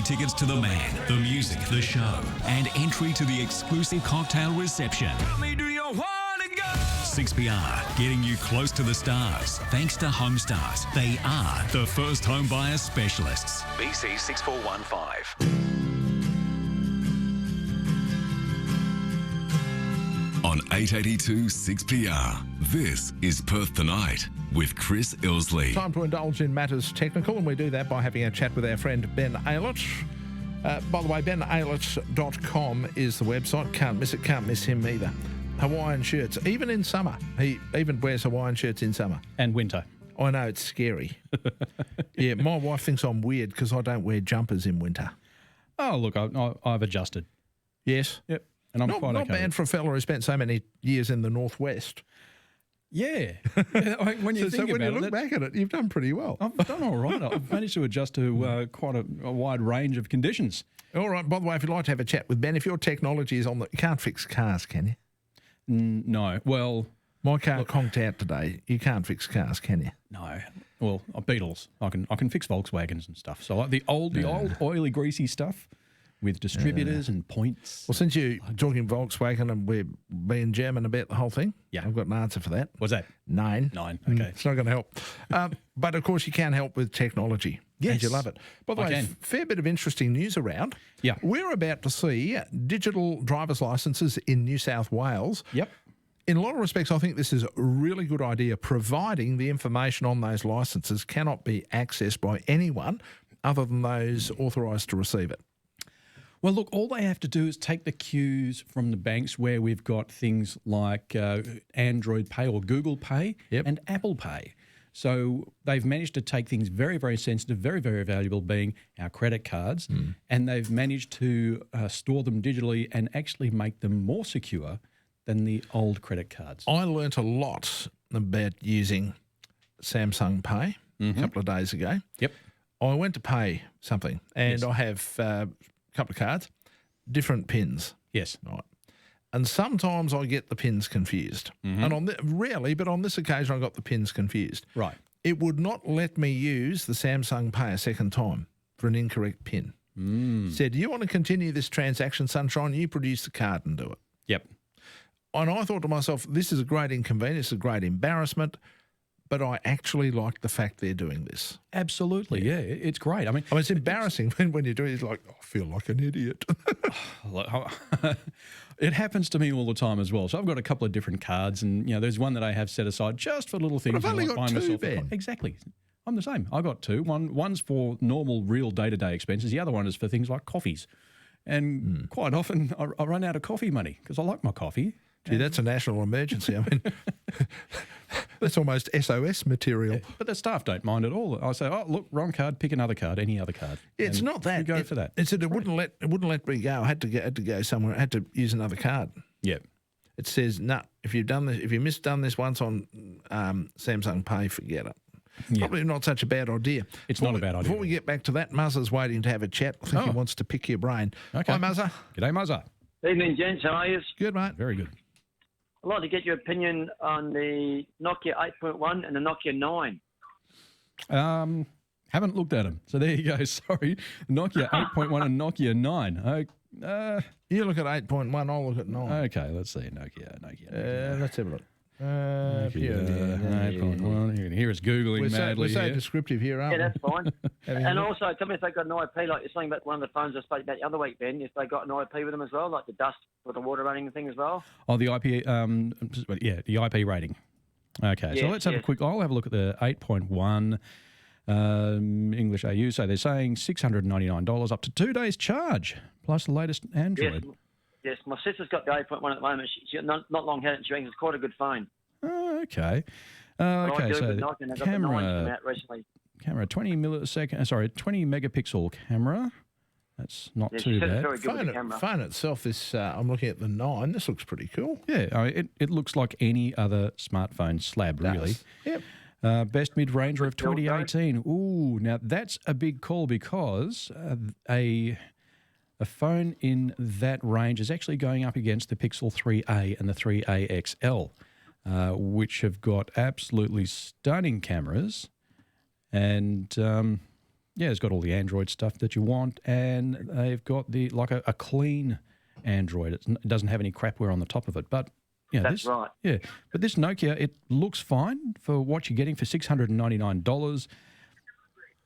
tickets to the man, the music, the show, and entry to the exclusive cocktail reception. Tell me, do you want to go? 6PR, getting you close to the stars. Thanks to HomeStars. They are the first home buyer specialists. BC 6415. On 882 6PR, this is Perth Tonight with Chris Ilsley. Time to indulge in matters technical, and we do that by having a chat with our friend Ben Aylett. By the way, benaylett.com is the website. Can't miss it, can't miss him either. Hawaiian shirts, even in summer. He even wears Hawaiian shirts in summer. And winter. I know, it's scary. Yeah, my wife thinks I'm weird because I don't wear jumpers in winter. Oh, look, I've adjusted. Yes? Yep. And I'm quite not okay. bad for a fella who spent so many years in the Northwest. Yeah. When you think when about you look back at it, you've done pretty well. I've done all right. I've managed to adjust to quite a wide range of conditions. All right. By the way, if you'd like to have a chat with Ben, if your technology is on you can't fix cars, can you? No. Well, my car conked out today. You can't fix cars, can you? No. Well, Beetles. I can fix Volkswagens and stuff. So the old oily, greasy stuff with distributors and points. Well, since you're talking Volkswagen and we're being German about the whole thing, yeah, I've got an answer for that. What's that? 9. Okay. It's not going to help. But, of course, you can help with technology. Yes. And you love it. By the way, fair bit of interesting news around. Yeah. We're about to see digital driver's licences in New South Wales. Yep. In a lot of respects, I think this is a really good idea, providing the information on those licences cannot be accessed by anyone other than those authorised to receive it. Well, look, all they have to do is take the cues from the banks where we've got things like Android Pay or Google Pay and Apple Pay. So they've managed to take things very, very sensitive, very, very valuable, being our credit cards, and they've managed to store them digitally and actually make them more secure than the old credit cards. I learnt a lot about using Samsung Pay a couple of days ago. Yep. I went to pay something, and I have couple of cards, different pins. Yes. Right. And sometimes I get the pins confused. And rarely, but on this occasion I got the pins confused. Right. It would not let me use the Samsung Pay a second time for an incorrect pin. Said, do you want to continue this transaction, Sunshine? You produce the card and do it. Yep. And I thought to myself, this is a great inconvenience, a great embarrassment, but I actually like the fact they're doing this. Absolutely, yeah. It's great. I mean, it's embarrassing when you do it. It's like, I feel like an idiot. It happens to me all the time as well. So I've got a couple of different cards, and there's one that I have set aside just for little things. But I've only got two, Ben. Exactly. I'm the same. I've got two. One's for normal, real day-to-day expenses. The other one is for things like coffees. And quite often I run out of coffee money because I like my coffee. Gee, that's a national emergency. I mean, that's almost SOS material. Yeah, but the staff don't mind at all. I say, oh, look, wrong card, pick another card, any other card. Yeah, it's not that. Go for that. It said it wouldn't let me go. I had to go somewhere. I had to use another card. Yep. It says, no, if you've done this, if you misdone this once on Samsung Pay, forget it. Yep. Probably not such a bad idea. It's not a bad idea. Before we get back to that, Muzza's waiting to have a chat. I think he wants to pick your brain. Okay. Hi, Muzza. G'day, Muzza. Evening, gents. How are you? Good, mate. Very good. I'd like to get your opinion on the Nokia 8.1 and the Nokia 9. Haven't looked at them. So there you go. Sorry. Nokia 8.1 and Nokia 9. You look at 8.1, I'll look at 9. Okay, let's see. Nokia. Let's have a look. Nokia 8.1. You can hear us Googling madly. We're so descriptive here, aren't we? Yeah, that's fine. And also, tell me if they've got an IP, like you're saying about one of the phones I spoke about the other week, Ben, if they got an IP with them as well, like the dust with the water running thing as well. Oh, the IP, the IP rating. Okay, so let's have a quick, I'll have a look at the 8.1 English AU. So they're saying $699 up to 2 days charge, plus the latest Android. Yes, my sister's got the 8.1 at the moment. She's not long had it, and she thinks it's quite a good phone. Oh, okay. Okay, so the camera, 20 megapixel camera. That's not too bad. Very good with the camera. Phone itself is, I'm looking at the 9. This looks pretty cool. Yeah, it looks like any other smartphone slab, really. Yep. Best mid-ranger of 2018. Ooh, now that's a big call because a phone in that range is actually going up against the Pixel 3a and the 3a XL, which have got absolutely stunning cameras. And Yeah, it's got all the Android stuff that you want, and they've got a clean Android. It doesn't have any crapware on the top of it, but That's right. Yeah, but this Nokia, it looks fine for what you're getting for $699.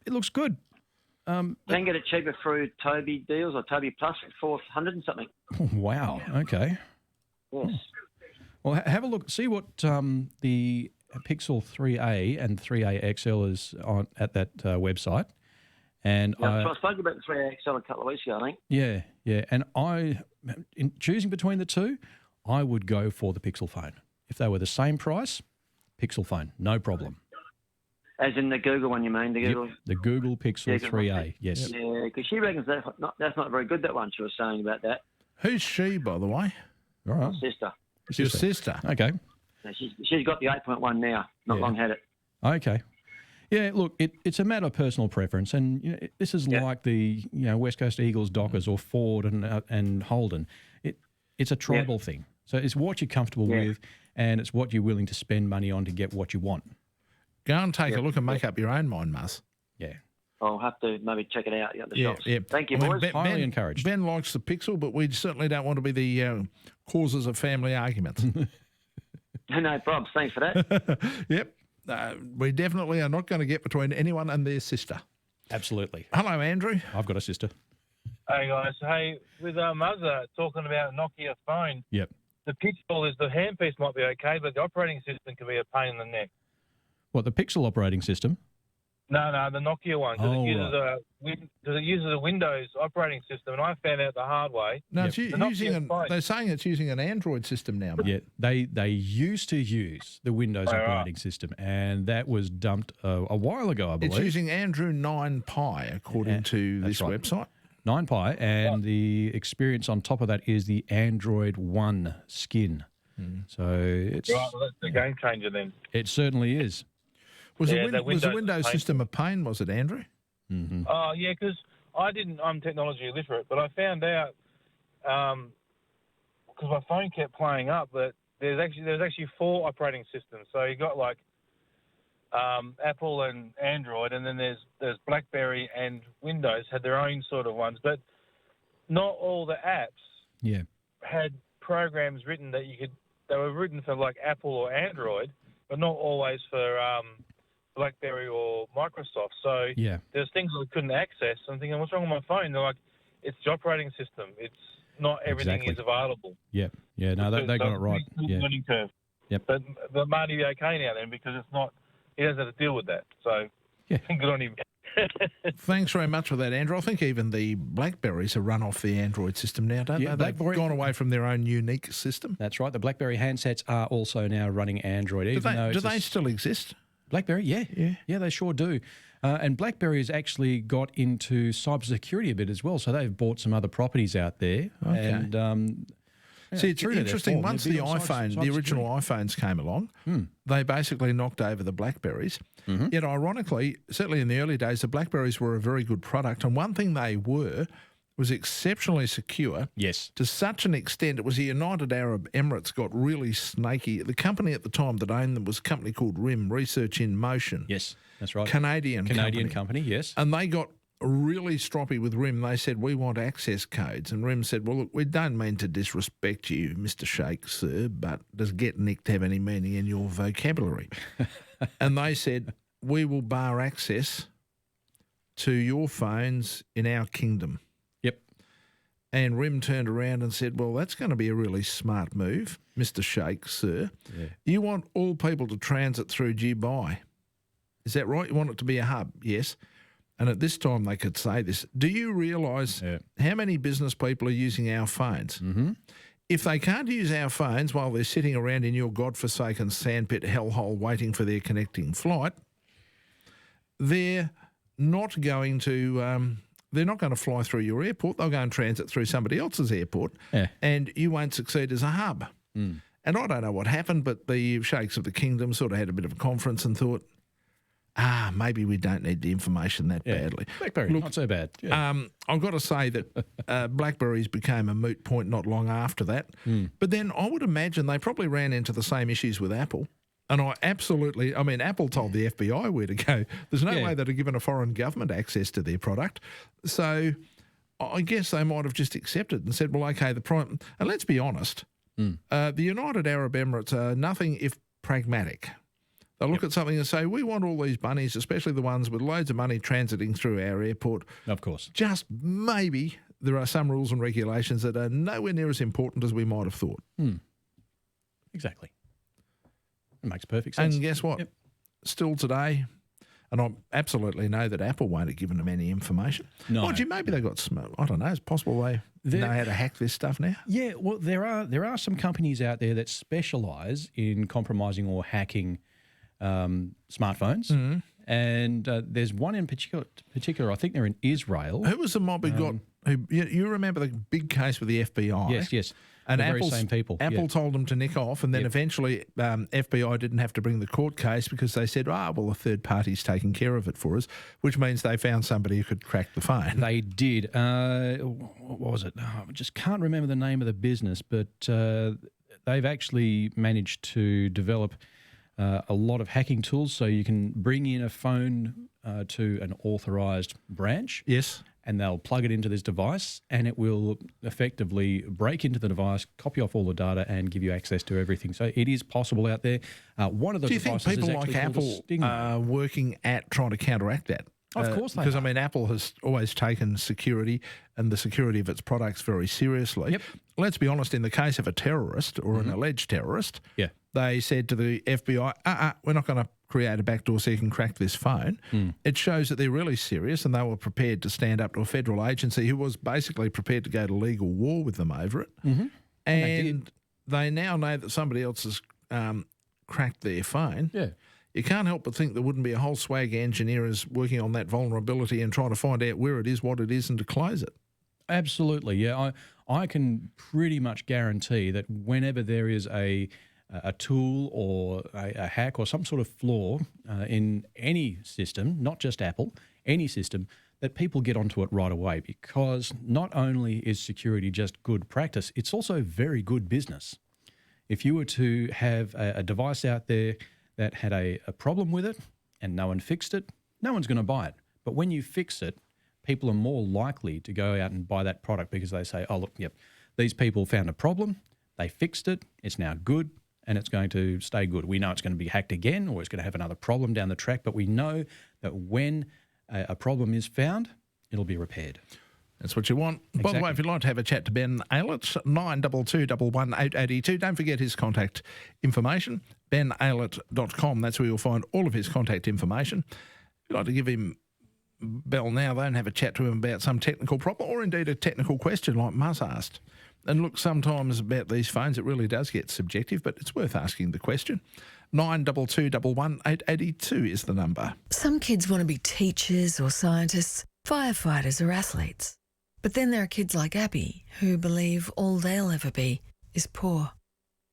It looks good. Can get it cheaper through Toby deals or Toby Plus at 400 and something. Wow. Okay. Yes. Well, have a look. See what the Pixel 3A and 3A XL is on at that website. And So I spoke about the 3A XL a couple of weeks ago, I think. Yeah. And in choosing between the two, I would go for the Pixel phone. If they were the same price, Pixel phone, no problem. As in the Google one, you mean? The Google? Yep, the Google Pixel 3A, yes. Yeah, because she reckons that's not very good, that one she was saying about that. Who's she, by the way? All right. Sister. It's your sister. Okay. Yeah, she's got the 8.1 now. Not long had it. Okay. Yeah, look, it's a matter of personal preference, and this is like the West Coast Eagles, Dockers, or Ford and Holden. It's a tribal thing. So it's what you're comfortable with, and it's what you're willing to spend money on to get what you want. Go and take a look and make up your own mind, Muzz. Yeah. I'll have to maybe check it out at the shops. Yeah. Thank you, boys. Highly encouraged. Ben likes the Pixel, but we certainly don't want to be the causes of family arguments. No problems. Thanks for that. Yep. We definitely are not going to get between anyone and their sister. Absolutely. Hello, Andrew. I've got a sister. Hey, guys. Hey, with Muzza talking about Nokia phone, Yep. the Pixel is the handpiece might be okay, but the operating system can be a pain in the neck. What, the Pixel operating system? No, the Nokia one, because it uses a Windows operating system, and I found out the hard way. No, it's The Nokia phone. they're saying it's using an Android system now. Yeah, they used to use the Windows operating system, and that was dumped a while ago, I believe. It's using Andrew 9 Pi, according to this website. 9 Pi, and the experience on top of that is the Android One skin. So it's Right, well, that's the game changer then. it certainly is. Was Yeah, the the Windows Windows system a pain, was it, Andrew? Mm-hmm. Oh, yeah, because I'm technology illiterate, but I found out, because my phone kept playing up, that there's actually 4 operating systems. So you got like Apple and Android, and then there's Blackberry and Windows had their own sort of ones, but not all the apps had programs written that they were written for like Apple or Android, but not always for Blackberry or Microsoft. So there's things that I couldn't access. I'm thinking, what's wrong with my phone? They're like, it's the operating system. It's not everything is available. Yeah. No, they got it right. Yeah. Learning curve. Yep. But Marty be okay now then, because it's not. He doesn't have to deal with that. So good on him. Thanks very much for that, Andrew. I think even the Blackberries are run off the Android system now, don't they? They've gone away from their own unique system. That's right. The Blackberry handsets are also now running Android. Do they still exist? Blackberry, yeah, they sure do. And Blackberry has actually got into cybersecurity a bit as well, so they've bought some other properties out there. Okay. And see, it's interesting. Once the original iPhones came along, they basically knocked over the Blackberries. Yet, ironically, certainly in the early days, the Blackberries were a very good product. And one thing they was exceptionally secure. Yes. To such an extent, it was the United Arab Emirates got really snaky. The company at the time that owned them was a company called RIM, Research in Motion. Yes, that's right. Canadian company, yes. And they got really stroppy with RIM. They said, we want access codes. And RIM said, well, look, we don't mean to disrespect you, Mr. Sheikh, sir, but does get nicked have any meaning in your vocabulary? And they said, we will bar access to your phones in our kingdom. Yep. And RIM turned around and said, well, that's going to be a really smart move, Mr. Sheikh, sir. Yeah. You want all people to transit through Dubai. Is that right? You want it to be a hub? Yes. And at this time, they could say this. Do you realise how many business people are using our phones? Mm-hmm. If they can't use our phones while they're sitting around in your godforsaken sandpit hellhole waiting for their connecting flight, they're not going to fly through your airport. They'll go and transit through somebody else's airport, and you won't succeed as a hub. And I don't know what happened, but the sheikhs of the kingdom sort of had a bit of a conference and thought, maybe we don't need the information that badly. Blackberry, not so bad. Yeah. I've got to say that Blackberries became a moot point not long after that. But then I would imagine they probably ran into the same issues with Apple. And Apple told the FBI where to go. There's no way they'd have given a foreign government access to their product. So I guess they might have just accepted and said, well, okay, and let's be honest, the United Arab Emirates are nothing if pragmatic. They'll look at something and say, we want all these bunnies, especially the ones with loads of money transiting through our airport. Of course. Just maybe there are some rules and regulations that are nowhere near as important as we might have thought. Exactly. It makes perfect sense. And guess what? Yep. Still today, and I absolutely know that Apple won't have given them any information. No. Mind you, maybe they got I don't know. It's possible they know how to hack this stuff now. Yeah, well, there are some companies out there that specialise in compromising or hacking smartphones, and there's one in particular. I think they're in Israel. Who was the mob who got? You remember the big case with the FBI? Yes. And the very same people. Apple told them to nick off, and then eventually FBI didn't have to bring the court case because they said, well, a third party's taking care of it for us, which means they found somebody who could crack the phone. They did. What was it? I just can't remember the name of the business, but they've actually managed to develop a lot of hacking tools so you can bring in a phone to an authorised branch. Yes. And they'll plug it into this device and it will effectively break into the device, copy off all the data and give you access to everything. So it is possible out there. One of the devices is actually called a Do you think people like Apple are working at trying to counteract that? Of course they are. Because, Apple has always taken security and the security of its products very seriously. Yep. Let's be honest, in the case of a terrorist or an alleged terrorist, they said to the FBI, we're not going to create a backdoor so you can crack this phone. It shows that they're really serious and they were prepared to stand up to a federal agency who was basically prepared to go to legal war with them over it. And they now know that somebody else has cracked their phone. Yeah. You can't help but think there wouldn't be a whole swag of engineers working on that vulnerability and trying to find out where it is, what it is, and to close it. Absolutely, yeah. I can pretty much guarantee that whenever there is a tool or a hack or some sort of flaw in any system, not just Apple, any system, that people get onto it right away because not only is security just good practice, it's also very good business. If you were to have a device out there that had a problem with it and no one fixed it, no one's going to buy it. But when you fix it, people are more likely to go out and buy that product because they say, oh, look, these people found a problem, they fixed it, it's now good, and it's going to stay good. We know it's going to be hacked again or it's going to have another problem down the track, but we know that when a problem is found, it'll be repaired. That's what you want. Exactly. By the way, if you'd like to have a chat to Ben Aylett, 922118882. Don't forget his contact information, benaylett.com. That's where you'll find all of his contact information. If you'd like to give him a bell now, though, and have a chat to him about some technical problem or indeed a technical question like Muzz asked. And look, sometimes about these phones, it really does get subjective, but it's worth asking the question. 922118882 is the number. Some kids want to be teachers or scientists, firefighters or athletes. But then there are kids like Abby who believe all they'll ever be is poor.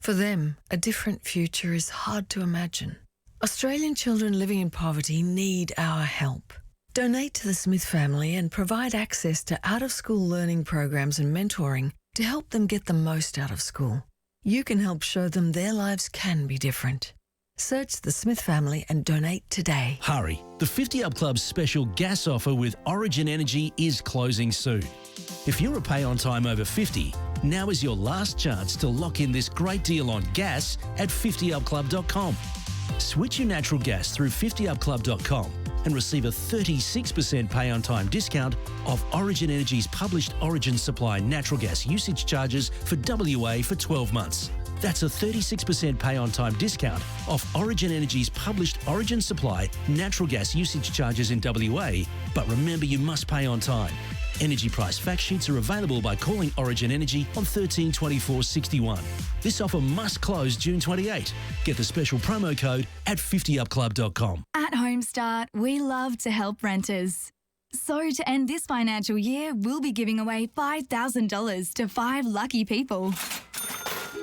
For them, a different future is hard to imagine. Australian children living in poverty need our help. Donate to the Smith family and provide access to out-of-school learning programs and mentoring to help them get the most out of school. You can help show them their lives can be different. Search the Smith family and donate today. Hurry, the 50 Up Club's special gas offer with Origin Energy is closing soon. If you're a pay on time over 50, now is your last chance to lock in this great deal on gas at 50upclub.com. Switch your natural gas through 50upclub.com and receive a 36% pay on time discount off Origin Energy's published Origin Supply natural gas usage charges for WA for 12 months. That's a 36% pay on time discount off Origin Energy's published Origin Supply natural gas usage charges in WA, but remember you must pay on time. Energy price fact sheets are available by calling Origin Energy on 13 24 61. This offer must close June 28. Get the special promo code at 50upclub.com. At Homestart, we love to help renters. So to end this financial year, we'll be giving away $5,000 to 5 lucky people.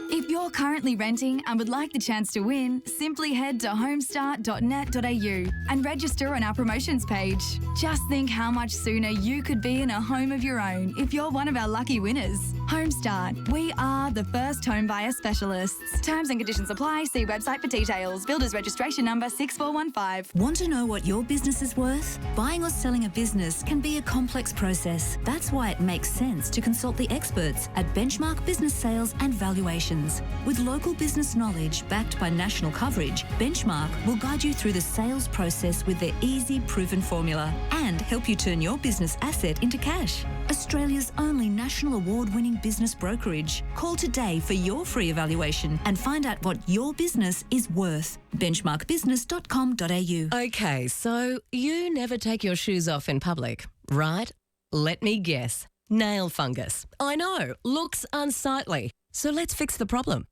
If you're currently renting and would like the chance to win, simply head to homestar.net.au and register on our promotions page. Just think how much sooner you could be in a home of your own if you're one of our lucky winners. Homestart, we are the first home buyer specialists. Terms and conditions apply. See website for details. Builders registration number 6415. Want to know what your business is worth? Buying or selling a business can be a complex process. That's why it makes sense to consult the experts at Benchmark Business Sales and Valuations. With local business knowledge backed by national coverage, Benchmark will guide you through the sales process with their easy, proven formula and help you turn your business asset into cash. Australia's only national award-winning business brokerage. Call today for your free evaluation and find out what your business is worth. benchmarkbusiness.com.au. Okay, so you never take your shoes off in public, right? Let me guess. Nail fungus. I know, looks unsightly. So let's fix the problem.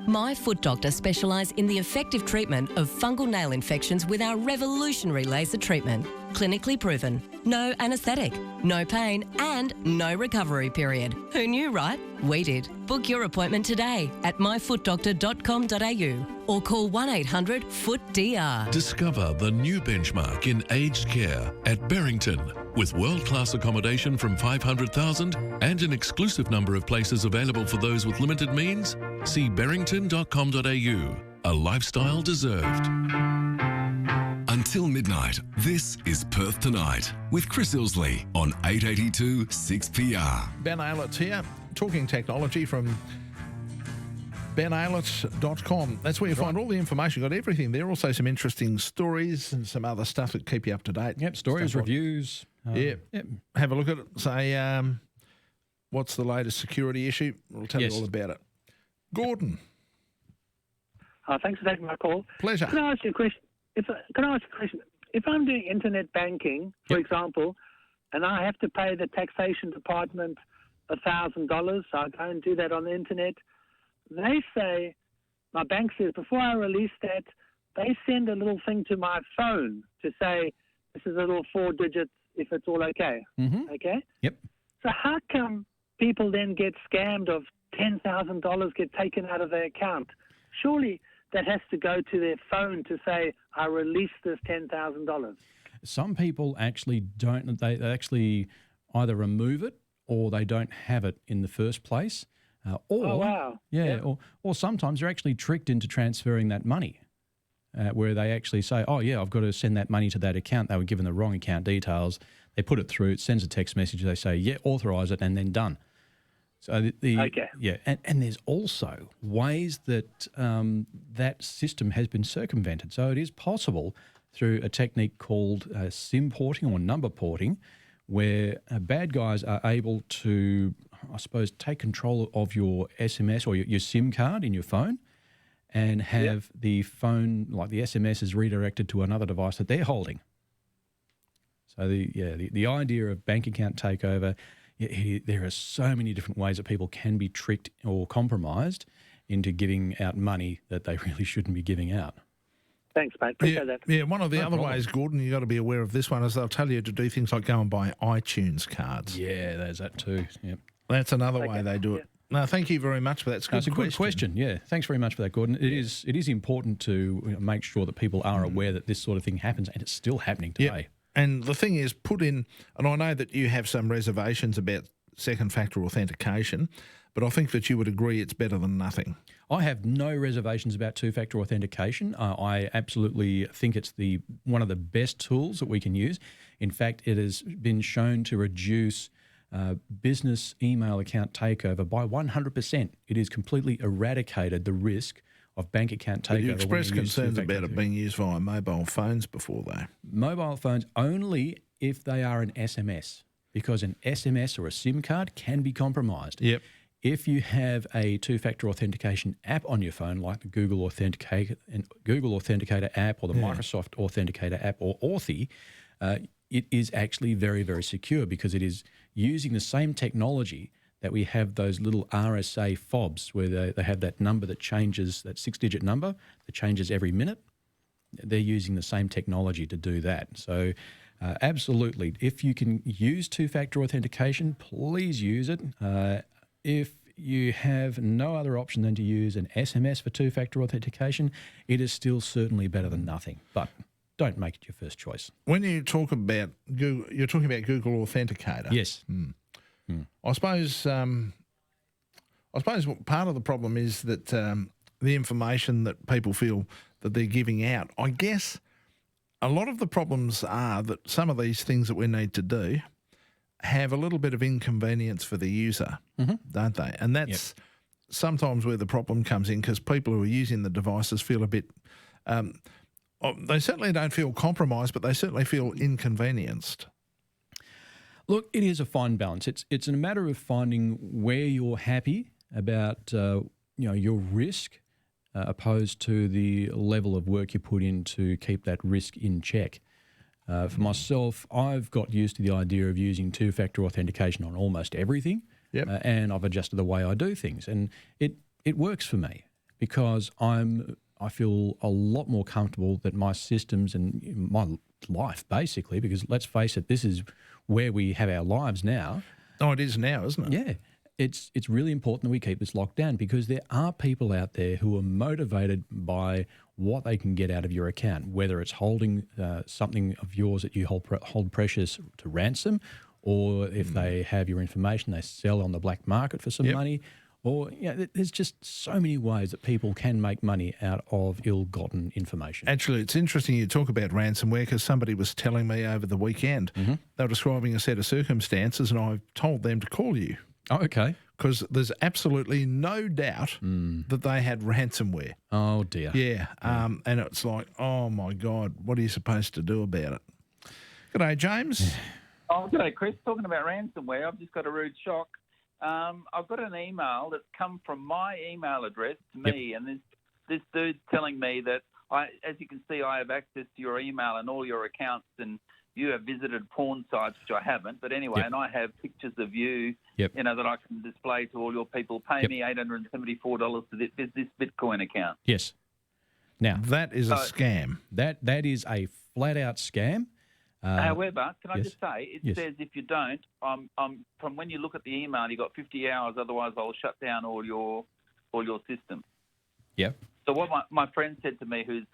My Foot Doctor specialise in the effective treatment of fungal nail infections with our revolutionary laser treatment. Clinically proven, no anaesthetic, no pain and no recovery period. Who knew, right? We did. Book your appointment today at myfootdoctor.com.au or call 1-800-FOOT-DR. Discover the new benchmark in aged care at Barrington. With world-class accommodation from $500,000 and an exclusive number of places available for those with limited means, see barrington.com.au. A lifestyle deserved. Until midnight, this is Perth Tonight with Chris Ilsley on 882 6PR. Ben Ayllett's here, talking technology from benaylett.com. That's where you find all the information. Got everything there. Also some interesting stories and some other stuff that keep you up to date. Yep, stories, reviews. Yep. Have a look at it. Say, what's the latest security issue? We'll tell you all about it. Gordon. Thanks for taking my call. Pleasure. Can I ask you a question? If I'm doing internet banking, for example, and I have to pay the taxation department $1,000, so I go and do that on the internet, they say, my bank says, before I release that, they send a little thing to my phone to say, this is a little 4 digits if it's all okay. Mm-hmm. Okay? Yep. So how come people then get scammed of $10,000 get taken out of their account? Surely that has to go to their phone to say, I released this $10,000. Some people actually don't. They actually either remove it or they don't have it in the first place. Or sometimes they're actually tricked into transferring that money, where they actually say, oh, yeah, I've got to send that money to that account. They were given the wrong account details. They put it through. It sends a text message. They say, yeah, authorise it, and then done. So and there's also ways that that system has been circumvented. So it is possible through a technique called SIM porting or number porting, where bad guys are able to, I suppose, take control of your SMS or your SIM card in your phone and have the phone, like the SMS, is redirected to another device that they're holding. So the idea of bank account takeover, there are so many different ways that people can be tricked or compromised into giving out money that they really shouldn't be giving out. Thanks, mate. Appreciate that. Yeah, one of the other ways, Gordon, you've got to be aware of this one, is they'll tell you to do things like go and buy iTunes cards. Yeah, there's that too. Yep. That's another way they do it. No, thank you very much for that. It's a good question. Yeah, thanks very much for that, Gordon. It is important to make sure that people are aware that this sort of thing happens, and it's still happening today. And the thing is, put in, and I know that you have some reservations about second factor authentication, but I think that you would agree it's better than nothing. I have no reservations about two-factor authentication. I absolutely think it's one of the best tools that we can use. In fact, it has been shown to reduce business email account takeover by 100%. It has completely eradicated the risk of bank account takeover. You expressed concerns about it being used via mobile phones before, though. Mobile phones only if they are an SMS, because an SMS or a SIM card can be compromised. Yep. If you have a two-factor authentication app on your phone, like the Google Authenticator app or the Microsoft Authenticator app or Authy, it is actually very, very secure because it is using the same technology that we have those little RSA fobs where they have that number that changes, that 6-digit number that changes every minute. They're using the same technology to do that. So absolutely, if you can use two-factor authentication, please use it. If you have no other option than to use an SMS for two-factor authentication, it is still certainly better than nothing. But don't make it your first choice. When you talk about Google, you're talking about Google Authenticator. Yes. I suppose part of the problem is that the information that people feel that they're giving out. I guess a lot of the problems are that some of these things that we need to do have a little bit of inconvenience for the user, don't they? And that's sometimes where the problem comes in, because people who are using the devices feel a bit they certainly don't feel compromised, but they certainly feel inconvenienced. Look, it is a fine balance. It's a matter of finding where you're happy about your risk opposed to the level of work you put in to keep that risk in check. For myself, I've got used to the idea of using two-factor authentication on almost everything, and I've adjusted the way I do things, and it works for me because I feel a lot more comfortable that my systems and my life, basically, because let's face it, this is where we have our lives now. Oh, it is now, isn't it? Yeah. It's really important that we keep this locked down, because there are people out there who are motivated by what they can get out of your account, whether it's holding something of yours that you hold precious to ransom, or if they have your information, they sell on the black market for some money. Or there's just so many ways that people can make money out of ill-gotten information. Actually, it's interesting you talk about ransomware, because somebody was telling me over the weekend, they were describing a set of circumstances, and I told them to call you. Oh, okay. Because there's absolutely no doubt that they had ransomware. Oh, dear. Yeah. And it's like, oh, my God, what are you supposed to do about it? G'day, James. Oh, g'day, Chris. Talking about ransomware, I've just got a rude shock. I've got an email that's come from my email address to me, and this dude's telling me that, as you can see, I have access to your email and all your accounts, and you have visited porn sites, which I haven't. But anyway, and I have pictures of you, that I can display to all your people. Pay me $874 to this Bitcoin account. Yes. Now that is a scam. That is a flat-out scam. However, can I just say, it says if you don't, from when you look at the email, you got 50 hours. Otherwise, I'll shut down all your systems. Yep. So what my friend said to me, who's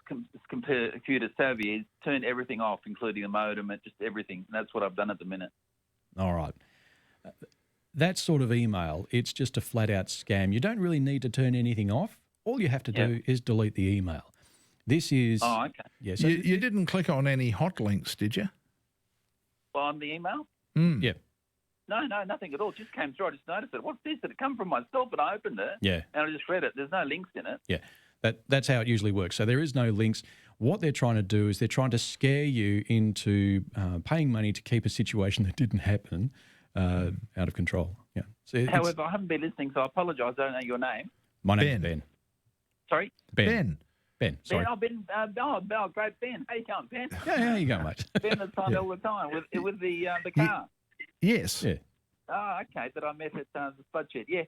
computer savvy, is turn everything off, including the modem and just everything. And that's what I've done at the minute. All right. That sort of email, it's just a flat-out scam. You don't really need to turn anything off. All you have to do is delete the email. This is... Oh, okay. Yeah, so you didn't click on any hot links, did you? Well, on the email? Yeah. No, nothing at all. It just came through. I just noticed it. What's this? Did it come from myself? And I opened it. Yeah. And I just read it. There's no links in it. Yeah. That's how it usually works. So there is no links. What they're trying to do is they're trying to scare you into paying money to keep a situation that didn't happen out of control. Yeah. So however, I haven't been listening, so I apologise. I don't know your name. My name's Ben. Sorry? Ben. Sorry. Ben. Great Ben. How you going, Ben? Yeah, how you going, mate? Ben that's on all the time with the car. Yes. Yeah. Oh, okay. That I met at the Spudshed. Yeah.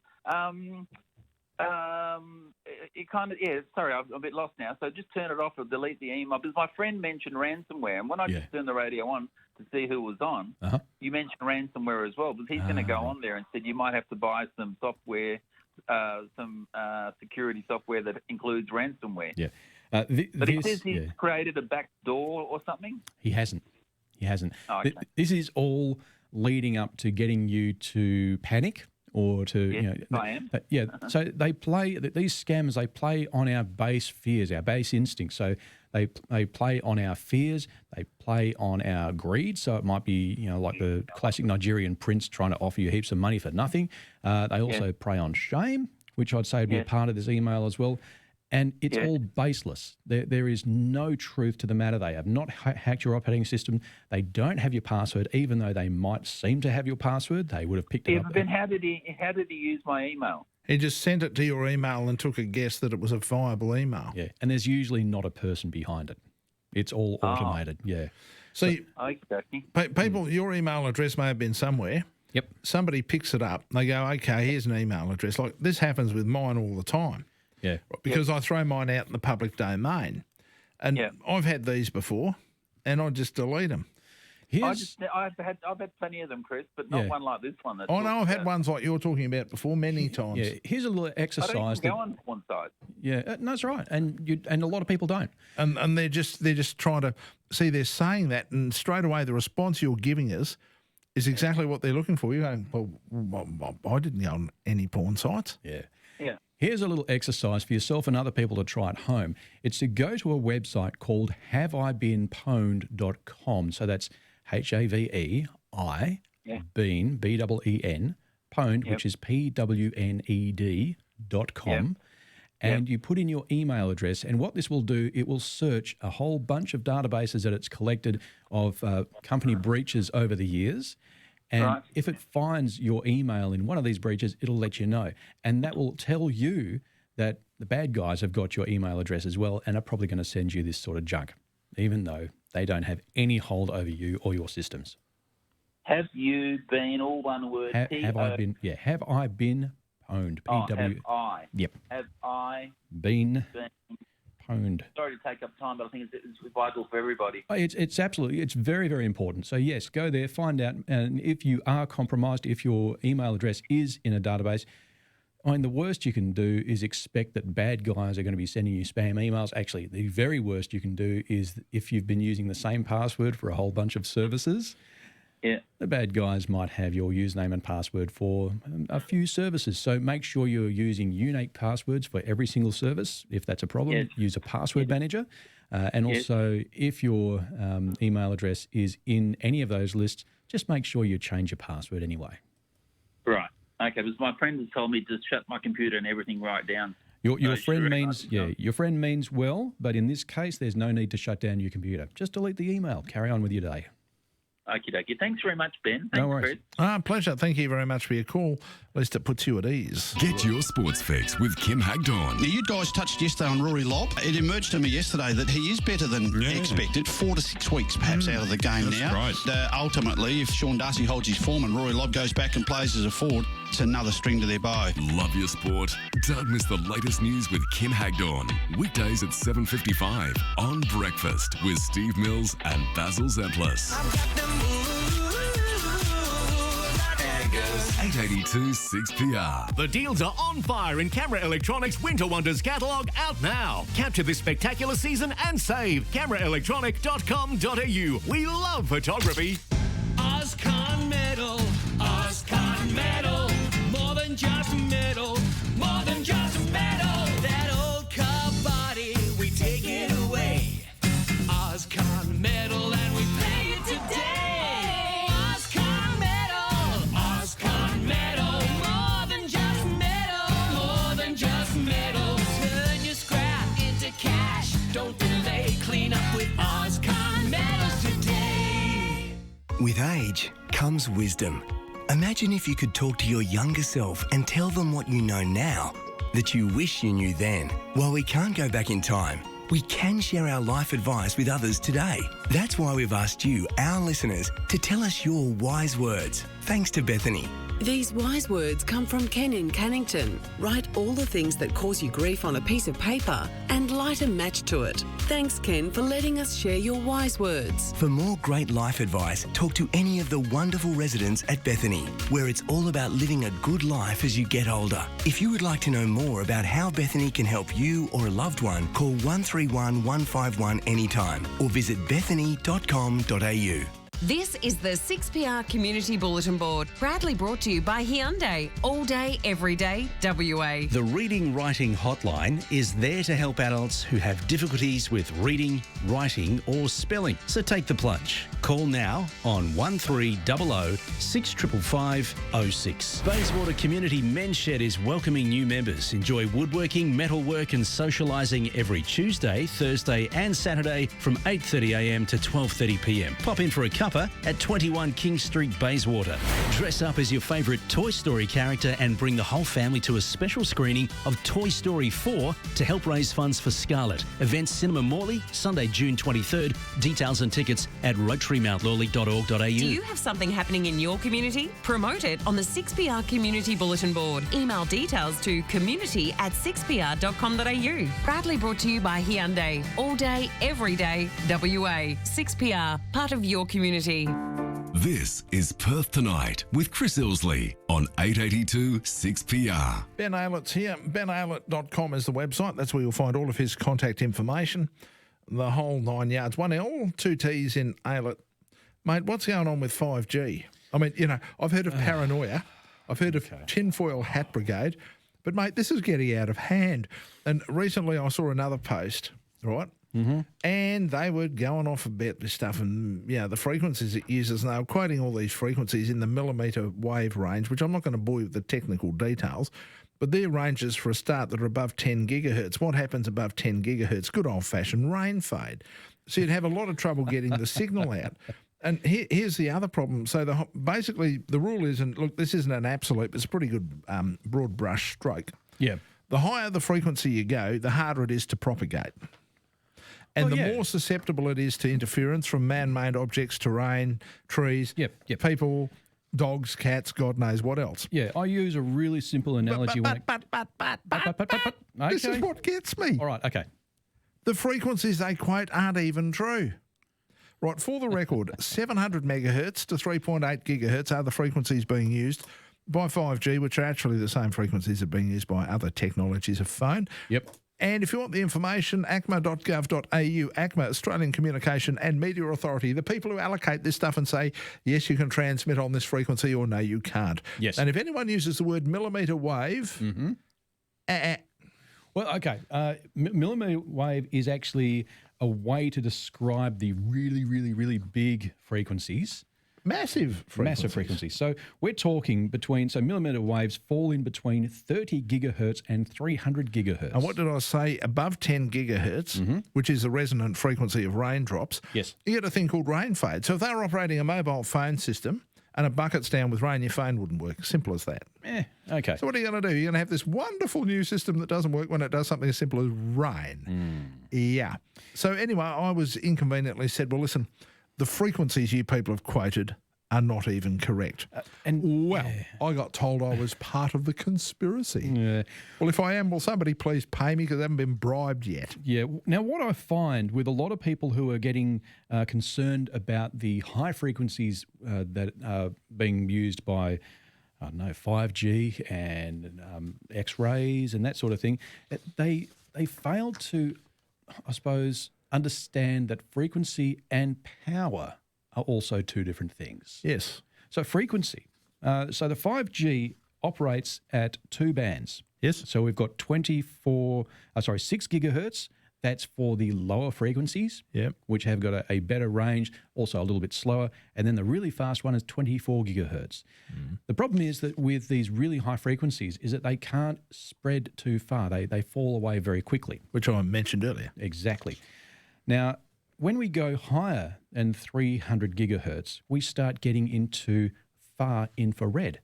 It kind of, sorry, I'm a bit lost now. So just turn it off or delete the email. Because my friend mentioned ransomware, and when I just turned the radio on to see who was on, you mentioned ransomware as well. Because he's going to go on there and said you might have to buy some software, some security software that includes ransomware. Yeah. But he says he's created a back door or something. He hasn't. Oh, okay. This is all leading up to getting you to panic or to, I am. So these scammers, they play on our base fears, our base instincts. So they play on our fears, they play on our greed. So it might be, like the classic Nigerian prince trying to offer you heaps of money for nothing. They also prey on shame, which I'd say would be a part of this email as well. And it's all baseless. There is no truth to the matter. They have not hacked your operating system. They don't have your password, even though they might seem to have your password. They would have picked it up. Then how did he use my email? He just sent it to your email and took a guess that it was a viable email. Yeah, and there's usually not a person behind it. It's all automated. Yeah. So people, your email address may have been somewhere. Yep. Somebody picks it up. They go, okay, here's an email address. Like this happens with mine all the time. Yeah. Because I throw mine out in the public domain. And I've had these before and I just delete them. I've had plenty of them, Chris, but not one like this one. I know I've had ones like you're talking about before many times. Yeah, here's a little exercise. I don't even go on porn sites. Yeah, no, that's right, and a lot of people don't. And they're just trying to see. They're saying that, and straight away the response you're giving us is exactly what they're looking for. You're going, well, I didn't go on any porn sites. Yeah. Yeah. Here's a little exercise for yourself and other people to try at home. It's to go to a website called haveibeenpwned.com. So that's HAVEI, been, BEEN, pwned, which is PWNED.com. And you put in your email address, and what this will do, it will search a whole bunch of databases that it's collected of company breaches over the years. And if it finds your email in one of these breaches, it'll let you know. And that will tell you that the bad guys have got your email address as well and are probably going to send you this sort of junk, even though they don't have any hold over you or your systems. Have you been, all one word, have I been, have I been pwned? Have I? Yep. Have I been pwned? Sorry to take up time, but I think it's vital for everybody. It's absolutely, it's very, very important. So yes, go there, find out, and if you are compromised, if your email address is in a database, I mean, the worst you can do is expect that bad guys are going to be sending you spam emails. Actually, the very worst you can do is if you've been using the same password for a whole bunch of services, the bad guys might have your username and password for a few services. So make sure you're using unique passwords for every single service. If that's a problem, use a password manager. And also, if your email address is in any of those lists, just make sure you change your password anyway. Right. Okay, because my friend has told me to shut my computer and everything right down. Your friend means, your friend means well, but in this case, there's no need to shut down your computer. Just delete the email. Carry on with your day. Okie dokie. Thanks very much, Ben. Thanks, No worries. Pleasure. Thank you very much for your call. At least it puts you at ease. Get your sports fix with Kim Hagdorn. Now, you guys touched yesterday on Rory Lobb. It emerged to me yesterday that he is better than expected. 4 to 6 weeks perhaps out of the game now. Right. Ultimately, if Sean Darcy holds his form and Rory Lobb goes back and plays as a forward, it's another string to their bow. Love your sport? Don't miss the latest news with Kim Hagdorn. Weekdays at 7:55 on Breakfast with Steve Mills and Basil Zemplis. 882 6PR. The deals are on fire in Camera Electronics Winter Wonders catalogue out now. Capture this spectacular season and save. CameraElectronic.com.au. We love photography. Ozcon Metal. Ozcon Metal. More than just metal. More than just metal. That old car body, we take it away. Ozcon Metal, and we pay it today. Don't delay, clean up with Ozcon Metals today. With age comes wisdom. Imagine if you could talk to your younger self and tell them what you know now that you wish you knew then. While we can't go back in time, we can share our life advice with others today. That's why we've asked you, our listeners, to tell us your wise words. Thanks to Bethany. These wise words come from Ken in Cannington. Write all the things that cause you grief on a piece of paper and light a match to it. Thanks, Ken, for letting us share your wise words. For more great life advice, talk to any of the wonderful residents at Bethany, where it's all about living a good life as you get older. If you would like to know more about how Bethany can help you or a loved one, call 131 151 anytime or visit bethany.com.au. This is the 6PR Community Bulletin Board, proudly brought to you by Hyundai. All day, every day, WA. The Reading Writing Hotline is there to help adults who have difficulties with reading, writing or spelling. So take the plunge. Call now on 1300 655 06. Bayswater Community Men's Shed is welcoming new members. Enjoy woodworking, metalwork and socialising every Tuesday, Thursday and Saturday from 8:30am to 12:30pm. Pop in for a cuppa at 21 King Street, Bayswater. Dress up as your favourite Toy Story character and bring the whole family to a special screening of Toy Story 4 to help raise funds for Scarlet. Events Cinema Morley, Sunday, June 23rd. Details and tickets at rotarymountlaurley.org.au. Do you have something happening in your community? Promote it on the 6PR Community Bulletin Board. Email details to community@6pr.com.au. Proudly brought to you by Hyundai. All day, every day, WA. 6PR, part of your community. community. This is Perth Tonight with Chris Ilsley on 882 6PR. Ben Aylett's here. BenAylett.com is the website. That's where you'll find all of his contact information. The whole 9 yards. 1 L, 2 T's in Aylett. Mate, what's going on with 5G? I mean, you know, I've heard of paranoia. I've heard of tinfoil hat brigade. But, mate, this is getting out of hand. And recently I saw another post, right? Mm-hmm. And they were going off about this stuff and, you know, the frequencies it uses. And they were quoting all these frequencies in the millimetre wave range, which I'm not going to bore you with the technical details. But they're ranges for a start that are above 10 gigahertz. What happens above 10 gigahertz? Good old-fashioned rain fade. So you'd have a lot of trouble getting the signal out. And here's the other problem. So basically the rule is, and look, this isn't an absolute, but it's a pretty good broad brush stroke. Yeah. The higher the frequency you go, the harder it is to propagate. And the more susceptible it is to interference from man-made objects, terrain, trees, people, dogs, cats, God knows what else. Yeah, I use a really simple analogy. This is what gets me. All right, okay. The frequencies they quote aren't even true. Right, for the record, 700 megahertz to 3.8 gigahertz are the frequencies being used by 5G, which are actually the same frequencies that are being used by other technologies of phone. Yep. And if you want the information, acma.gov.au, ACMA, Australian Communication and Media Authority, the people who allocate this stuff and say, yes, you can transmit on this frequency or no, you can't. Yes. And if anyone uses the word millimetre wave, Well, okay, millimetre wave is actually a way to describe the really, really, really big frequencies. Massive frequencies. So we're talking so millimetre waves fall in between 30 gigahertz and 300 gigahertz. And what did I say? Above 10 gigahertz, which is the resonant frequency of raindrops, yes, you get a thing called rain fade. So if they were operating a mobile phone system and a bucket's down with rain, your phone wouldn't work. Simple as that. Okay. So what are you going to do? You're going to have this wonderful new system that doesn't work when it does something as simple as rain. Yeah. So anyway, I was inconveniently said, well, listen, the frequencies you people have quoted are not even correct. I got told I was part of the conspiracy. Yeah. Well, if I am, will somebody please pay me because I haven't been bribed yet? Yeah. Now, what I find with a lot of people who are getting concerned about the high frequencies that are being used by, 5G and X-rays and that sort of thing, they fail to, I suppose, understand that frequency and power are also two different things. Yes. So frequency. So the 5G operates at 2 bands. Yes. So we've got 6 gigahertz. That's for the lower frequencies, which have got a better range, also a little bit slower. And then the really fast one is 24 gigahertz. The problem is that with these really high frequencies is that they can't spread too far. They fall away very quickly. Which I mentioned earlier. Exactly. Now, when we go higher than 300 gigahertz, we start getting into far infrared.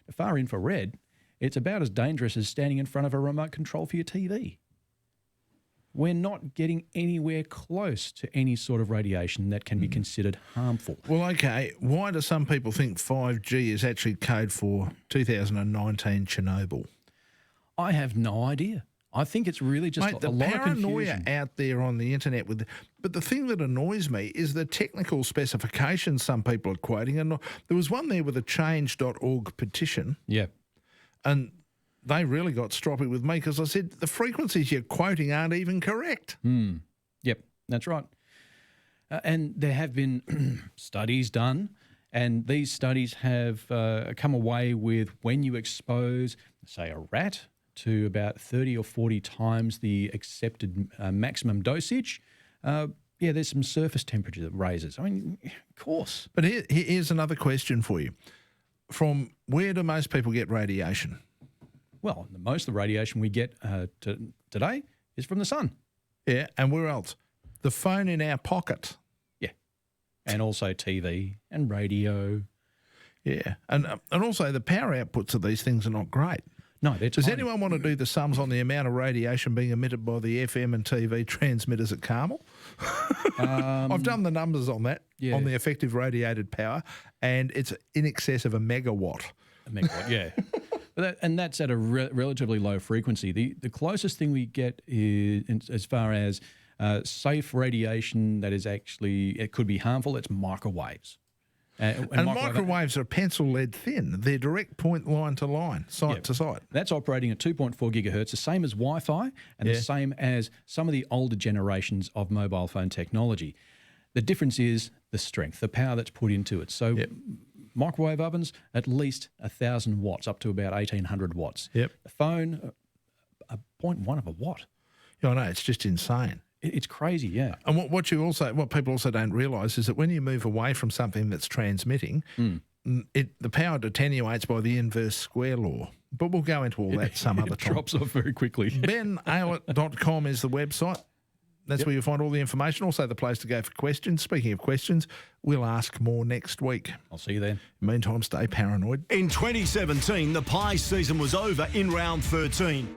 The far infrared, it's about as dangerous as standing in front of a remote control for your TV. We're not getting anywhere close to any sort of radiation that can be considered harmful. Well, okay, why do some people think 5G is actually code for 2019 Chernobyl? I have no idea. I think it's really just a lot of confusion. The paranoia out there on the internet but the thing that annoys me is the technical specifications some people are quoting. And there was one there with a change.org petition. Yeah. And they really got stroppy with me because I said the frequencies you're quoting aren't even correct. Yep, that's right. And there have been studies done, and these studies have come away with when you expose, say, a rat to about 30 or 40 times the accepted maximum dosage, there's some surface temperature that raises. I mean, of course. But here's another question for you. From where do most people get radiation? Well, most of the radiation we get today is from the sun. Yeah, and where else? The phone in our pocket. Yeah, and also TV and radio. Yeah, and also the power outputs of these things are not great. No, they're Does tiny. anyone want to do the sums on the amount of radiation being emitted by the FM and TV transmitters at Carmel? I've done the numbers on that, on the effective radiated power, and it's in excess of a megawatt. A megawatt, yeah. And that's at a relatively low frequency. The closest thing we get is, as far as Safe radiation that is actually, it could be harmful, it's microwaves. And microwaves are pencil lead thin. They're direct point line to line, site to site. That's operating at 2.4 gigahertz, the same as Wi-Fi and the same as some of the older generations of mobile phone technology. The difference is the strength, the power that's put into it. So microwave ovens, at least 1,000 watts, up to about 1,800 watts. The phone, a 0.1 of a watt. Yeah, I know, it's just insane. It's crazy, yeah. And what people also don't realise is that when you move away from something that's transmitting, the power attenuates by the inverse square law. But we'll go into all that some other time. It drops off very quickly. BenAylett.com is the website. That's where you'll find all the information. Also the place to go for questions. Speaking of questions, we'll ask more next week. I'll see you then. Meantime, stay paranoid. In 2017, the pie season was over in round 13.